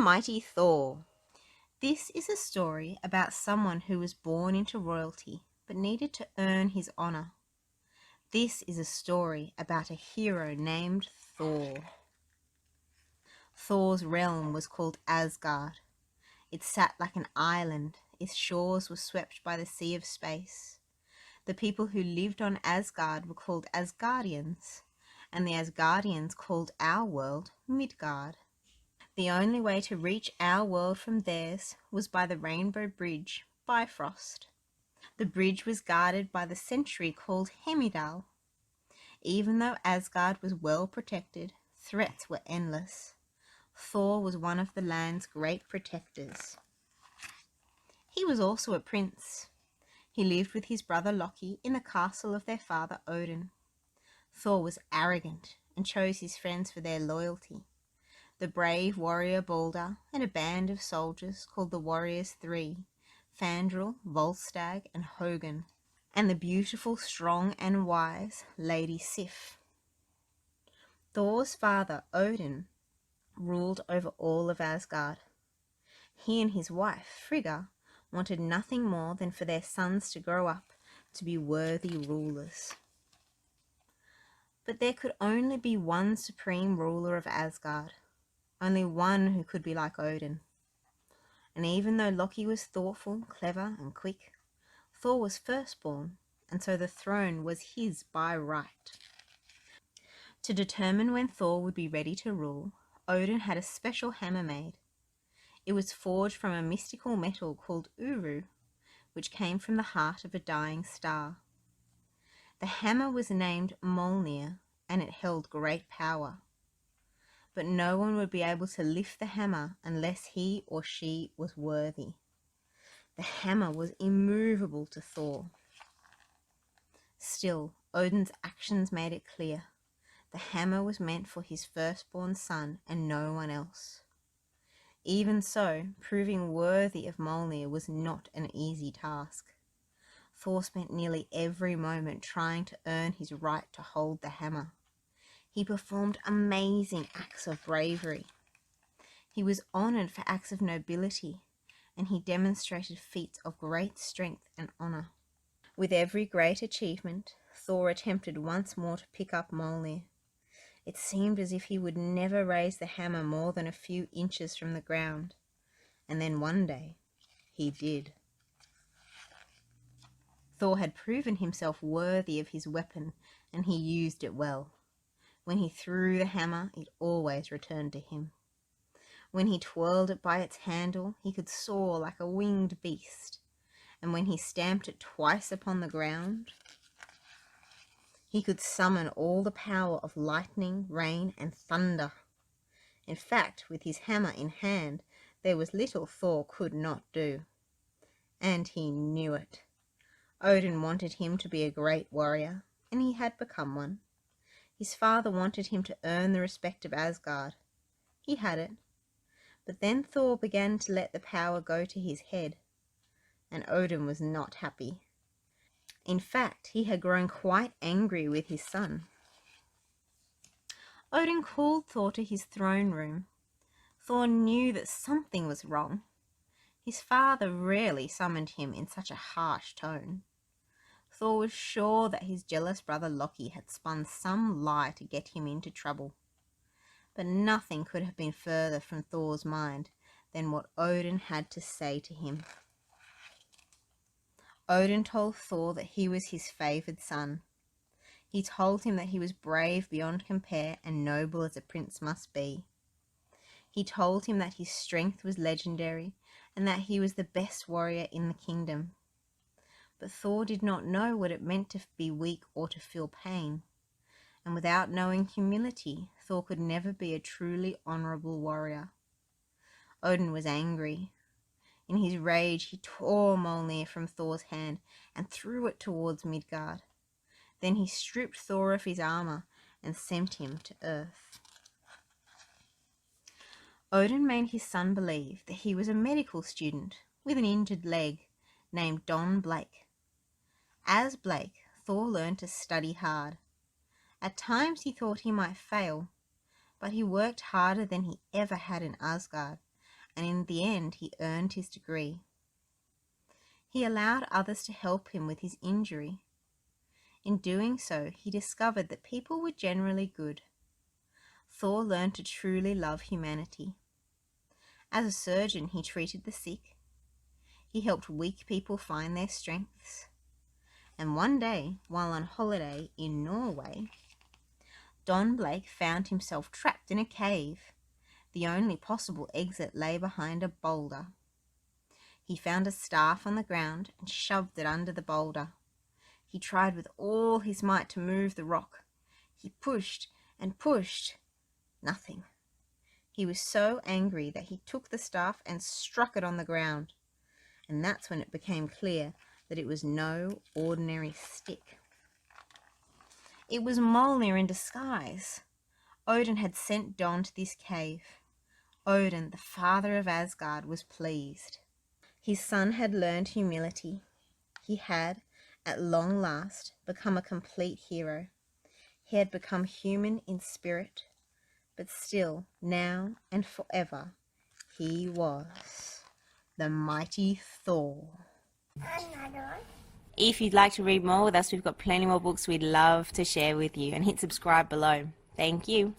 mighty Thor. This is a story about someone who was born into royalty but needed to earn his honor. This is a story about a hero named Thor. Thor's realm was called Asgard. It sat like an island. Its shores were swept by the sea of space. The people who lived on Asgard were called Asgardians, and the Asgardians called our world Midgard. The only way to reach our world from theirs was by the Rainbow Bridge, Bifrost. The bridge was guarded by the sentry called Hemidal. Even though Asgard was well protected, threats were endless. Thor was one of the land's great protectors. He was also a prince. He lived with his brother Loki in the castle of their father Odin. Thor was arrogant and chose his friends for their loyalty. The brave warrior Balder and a band of soldiers called the Warriors Three, Fandral, Volstagg, and Hogun, and the beautiful, strong, and wise Lady Sif. Thor's father, Odin, ruled over all of Asgard. He and his wife, Frigga, wanted nothing more than for their sons to grow up to be worthy rulers. But there could only be one supreme ruler of Asgard, only one who could be like Odin. And even though Loki was thoughtful, clever, and quick, Thor was firstborn, and so the throne was his by right. To determine when Thor would be ready to rule, Odin had a special hammer made. It was forged from a mystical metal called Uru, which came from the heart of a dying star. The hammer was named Mjolnir, and it held great power. But no one would be able to lift the hammer unless he or she was worthy. The hammer was immovable to Thor. Still, Odin's actions made it clear. The hammer was meant for his firstborn son and no one else. Even so, proving worthy of Mjolnir was not an easy task. Thor spent nearly every moment trying to earn his right to hold the hammer. He performed amazing acts of bravery. He was honored for acts of nobility, and he demonstrated feats of great strength and honor. With every great achievement, Thor attempted once more to pick up Mjolnir. It seemed as if he would never raise the hammer more than a few inches from the ground. And then one day, he did. Thor had proven himself worthy of his weapon, and he used it well. When he threw the hammer, it always returned to him. When he twirled it by its handle, he could soar like a winged beast. And when he stamped it twice upon the ground, he could summon all the power of lightning, rain, and thunder. In fact, with his hammer in hand, there was little Thor could not do. And he knew it. Odin wanted him to be a great warrior, and he had become one. His father wanted him to earn the respect of Asgard. He had it. But then Thor began to let the power go to his head, and Odin was not happy. In fact, he had grown quite angry with his son. Odin called Thor to his throne room. Thor knew that something was wrong. His father rarely summoned him in such a harsh tone. Thor was sure that his jealous brother Loki had spun some lie to get him into trouble. But nothing could have been further from Thor's mind than what Odin had to say to him. Odin told Thor that he was his favoured son. He told him that he was brave beyond compare and noble as a prince must be. He told him that his strength was legendary and that he was the best warrior in the kingdom. But Thor did not know what it meant to be weak or to feel pain. And without knowing humility, Thor could never be a truly honourable warrior. Odin was angry. In his rage, he tore Mjolnir from Thor's hand and threw it towards Midgard. Then he stripped Thor of his armour and sent him to Earth. Odin made his son believe that he was a medical student with an injured leg named Don Blake. As Blake, Thor learned to study hard. At times he thought he might fail, but he worked harder than he ever had in Asgard, and in the end he earned his degree. He allowed others to help him with his injury. In doing so, he discovered that people were generally good. Thor learned to truly love humanity. As a surgeon, he treated the sick. He helped weak people find their strengths. And one day, while on holiday in Norway, Don Blake found himself trapped in a cave. The only possible exit lay behind a boulder. He found a staff on the ground and shoved it under the boulder. He tried with all his might to move the rock. He pushed and pushed. Nothing. He was so angry that he took the staff and struck it on the ground. And that's when it became clear that it was no ordinary stick. It was Mjolnir in disguise. Odin had sent Don to this cave. Odin, the father of Asgard, was pleased. His son had learned humility. He had, at long last, become a complete hero. He had become human in spirit, but still, now and forever, he was the mighty Thor. If you'd like to read more with us, we've got plenty more books we'd love to share with you, and hit subscribe below. Thank you.